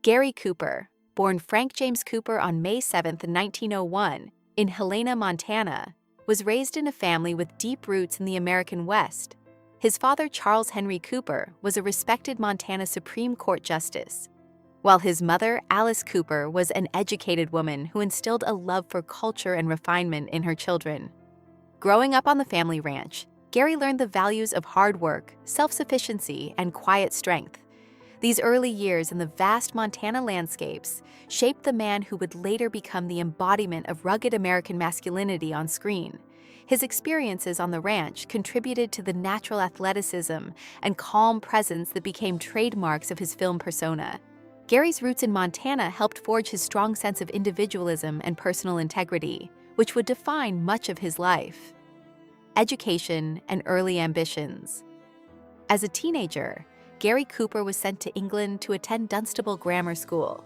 Gary Cooper, born Frank James Cooper on May 7, 1901, in Helena, Montana, was raised in a family with deep roots in the American West. His father, Charles Henry Cooper, was a respected Montana Supreme Court justice, while his mother, Alice Cooper, was an educated woman who instilled a love for culture and refinement in her children. Growing up on the family ranch, Gary learned the values of hard work, self-sufficiency, and quiet strength. These early years in the vast Montana landscapes shaped the man who would later become the embodiment of rugged American masculinity on screen. His experiences on the ranch contributed to the natural athleticism and calm presence that became trademarks of his film persona. Gary's roots in Montana helped forge his strong sense of individualism and personal integrity, which would define much of his life. Education and early ambitions. As a teenager, Gary Cooper was sent to England to attend Dunstable Grammar School.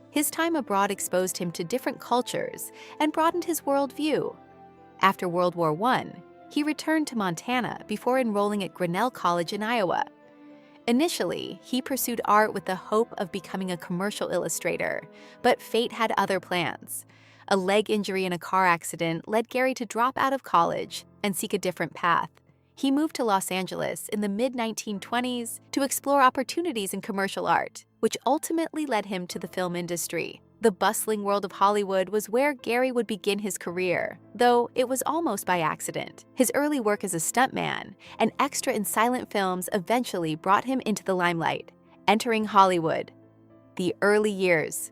His time abroad exposed him to different cultures and broadened his worldview. After World War I, he returned to Montana before enrolling at Grinnell College in Iowa. Initially, he pursued art with the hope of becoming a commercial illustrator, but fate had other plans. A leg injury in a car accident led Gary to drop out of college and seek a different path. He moved to Los Angeles in the mid-1920s to explore opportunities in commercial art, which ultimately led him to the film industry. The bustling world of Hollywood was where Gary would begin his career, though it was almost by accident. His early work as a stuntman and extra in silent films eventually brought him into the limelight. Entering Hollywood. The early years.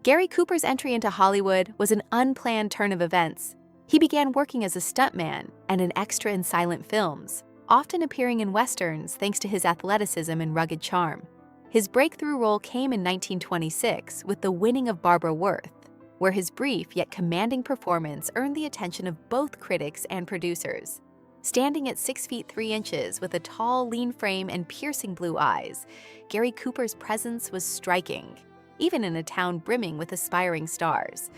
Gary Cooper's entry into Hollywood was an unplanned turn of events. He began working as a stuntman and an extra in silent films, often appearing in westerns thanks to his athleticism and rugged charm. His breakthrough role came in 1926 with The Winning of Barbara Worth, where his brief yet commanding performance earned the attention of both critics and producers. Standing at 6 feet 3 inches with a tall, lean frame and piercing blue eyes, Gary Cooper's presence was striking, even in a town brimming with aspiring stars.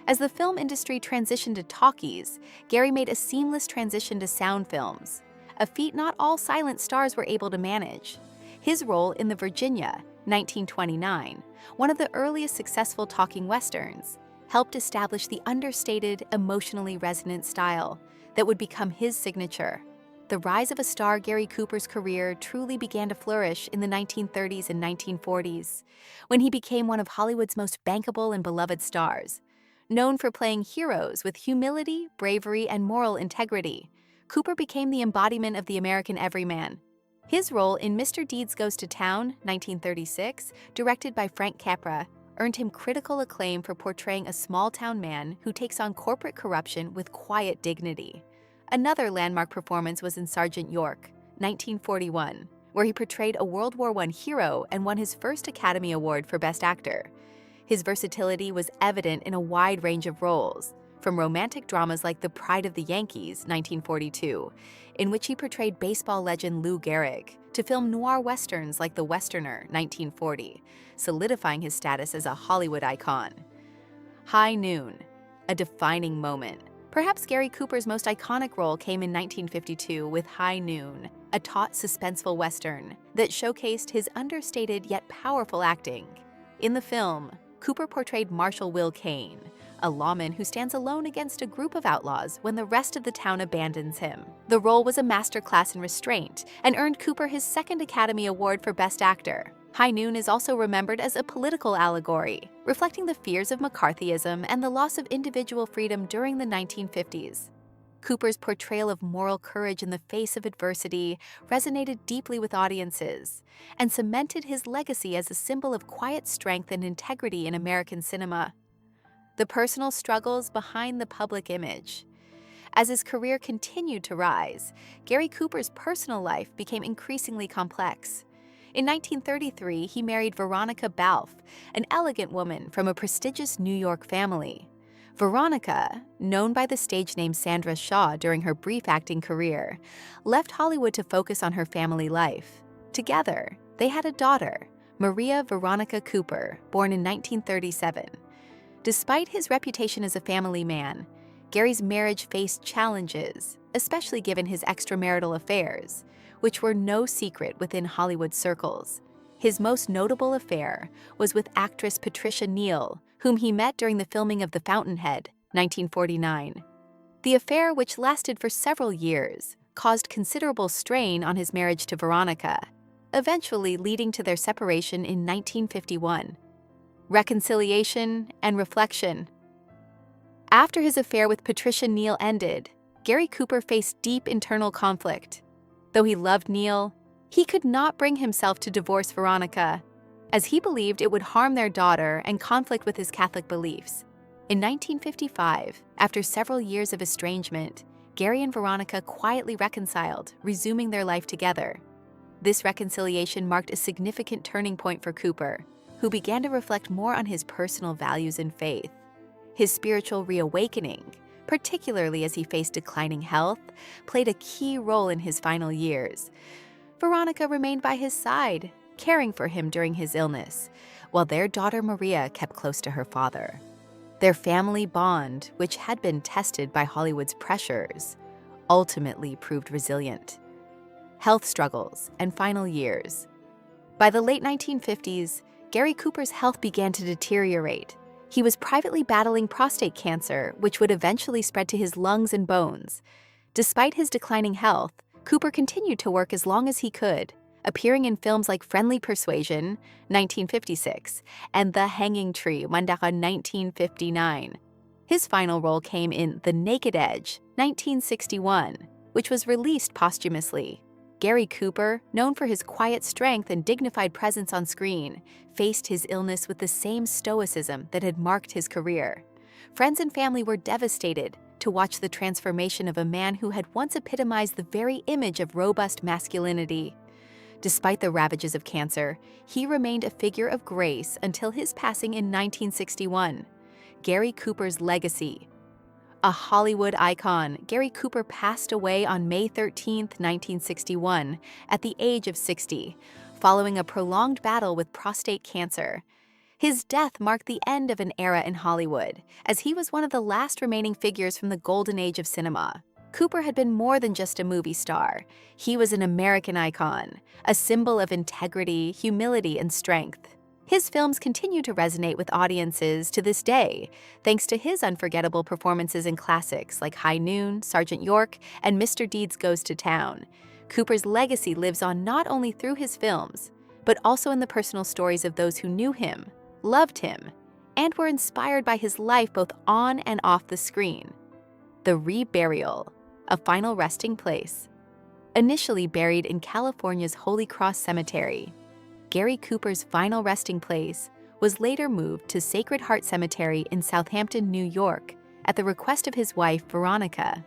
As the film industry transitioned to talkies, Gary made a seamless transition to sound films, a feat not all silent stars were able to manage. His role in The Virginia, 1929, one of the earliest successful talking westerns, helped establish the understated, emotionally resonant style that would become his signature. The rise of a star Gary Cooper's career truly began to flourish in the 1930s and 1940s, when he became one of Hollywood's most bankable and beloved stars. Known for playing heroes with humility, bravery, and moral integrity, Cooper became the embodiment of the American everyman. His role in Mr. Deeds Goes to Town, 1936, directed by Frank Capra, earned him critical acclaim for portraying a small-town man who takes on corporate corruption with quiet dignity. Another landmark performance was in Sergeant York, 1941, where he portrayed a World War I hero and won his first Academy Award for Best Actor. His versatility was evident in a wide range of roles, from romantic dramas like The Pride of the Yankees, 1942, in which he portrayed baseball legend Lou Gehrig, to film noir westerns like The Westerner, 1940, solidifying his status as a Hollywood icon. High Noon, a defining moment. Perhaps Gary Cooper's most iconic role came in 1952 with High Noon, a taut, suspenseful western that showcased his understated yet powerful acting. In the film, Cooper portrayed Marshal Will Kane, a lawman who stands alone against a group of outlaws when the rest of the town abandons him. The role was a masterclass in restraint and earned Cooper his second Academy Award for Best Actor. High Noon is also remembered as a political allegory, reflecting the fears of McCarthyism and the loss of individual freedom during the 1950s. Cooper's portrayal of moral courage in the face of adversity resonated deeply with audiences and cemented his legacy as a symbol of quiet strength and integrity in American cinema. The personal struggles behind the public image. As his career continued to rise, Gary Cooper's personal life became increasingly complex. In 1933, he married Veronica Balfe, an elegant woman from a prestigious New York family. Veronica, known by the stage name Sandra Shaw during her brief acting career, left Hollywood to focus on her family life. Together, they had a daughter, Maria Veronica Cooper, born in 1937. Despite his reputation as a family man, Gary's marriage faced challenges, especially given his extramarital affairs, which were no secret within Hollywood circles. His most notable affair was with actress Patricia Neal, whom he met during the filming of The Fountainhead, 1949. The affair, which lasted for several years, caused considerable strain on his marriage to Veronica, eventually leading to their separation in 1951. Reconciliation and reflection. After his affair with Patricia Neal ended, Gary Cooper faced deep internal conflict. Though he loved Neal, he could not bring himself to divorce Veronica, as he believed it would harm their daughter and conflict with his Catholic beliefs. In 1955, after several years of estrangement, Gary and Veronica quietly reconciled, resuming their life together. This reconciliation marked a significant turning point for Cooper, who began to reflect more on his personal values and faith. His spiritual reawakening, particularly as he faced declining health, played a key role in his final years. Veronica remained by his side, caring for him during his illness, while their daughter Maria kept close to her father. Their family bond, which had been tested by Hollywood's pressures, ultimately proved resilient. Health struggles and final years. By the late 1950s, Gary Cooper's health began to deteriorate. He was privately battling prostate cancer, which would eventually spread to his lungs and bones. Despite his declining health, Cooper continued to work as long as he could, appearing in films like Friendly Persuasion, 1956, and The Hanging Tree, Mandaka, 1959. His final role came in The Naked Edge, 1961, which was released posthumously. Gary Cooper, known for his quiet strength and dignified presence on screen, faced his illness with the same stoicism that had marked his career. Friends and family were devastated to watch the transformation of a man who had once epitomized the very image of robust masculinity. Despite the ravages of cancer, he remained a figure of grace until his passing in 1961. Gary Cooper's legacy. A Hollywood icon, Gary Cooper passed away on May 13, 1961, at the age of 60, following a prolonged battle with prostate cancer. His death marked the end of an era in Hollywood, as he was one of the last remaining figures from the golden age of cinema. Cooper had been more than just a movie star. He was an American icon, a symbol of integrity, humility, and strength. His films continue to resonate with audiences to this day, thanks to his unforgettable performances in classics like High Noon, Sergeant York, and Mr. Deeds Goes to Town. Cooper's legacy lives on not only through his films, but also in the personal stories of those who knew him, loved him, and were inspired by his life both on and off the screen. The Reburial, a final resting place. Initially buried in California's Holy Cross Cemetery, Gary Cooper's final resting place was later moved to Sacred Heart Cemetery in Southampton, New York, at the request of his wife, Veronica.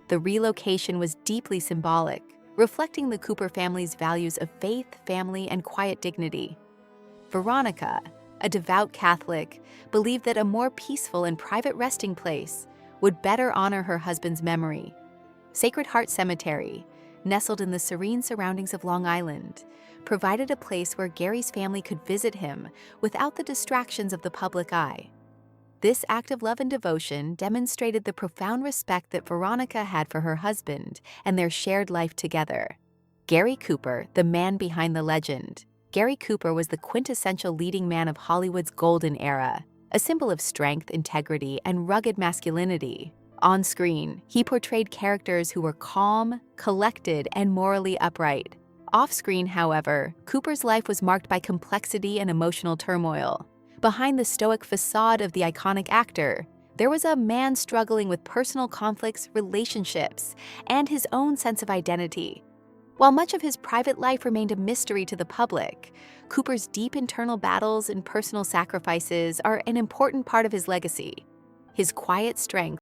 The relocation was deeply symbolic, reflecting the Cooper family's values of faith, family, and quiet dignity. Veronica, a devout Catholic, believed that a more peaceful and private resting place would better honor her husband's memory. Sacred Heart Cemetery, nestled in the serene surroundings of Long Island, provided a place where Gary's family could visit him without the distractions of the public eye. This act of love and devotion demonstrated the profound respect that Veronica had for her husband and their shared life together. Gary Cooper, the man behind the legend. Gary Cooper was the quintessential leading man of Hollywood's golden era, a symbol of strength, integrity, and rugged masculinity. On screen, he portrayed characters who were calm, collected, and morally upright. Off-screen, however, Cooper's life was marked by complexity and emotional turmoil. Behind the stoic facade of the iconic actor, there was a man struggling with personal conflicts, relationships, and his own sense of identity. While much of his private life remained a mystery to the public, Cooper's deep internal battles and personal sacrifices are an important part of his legacy. His quiet strength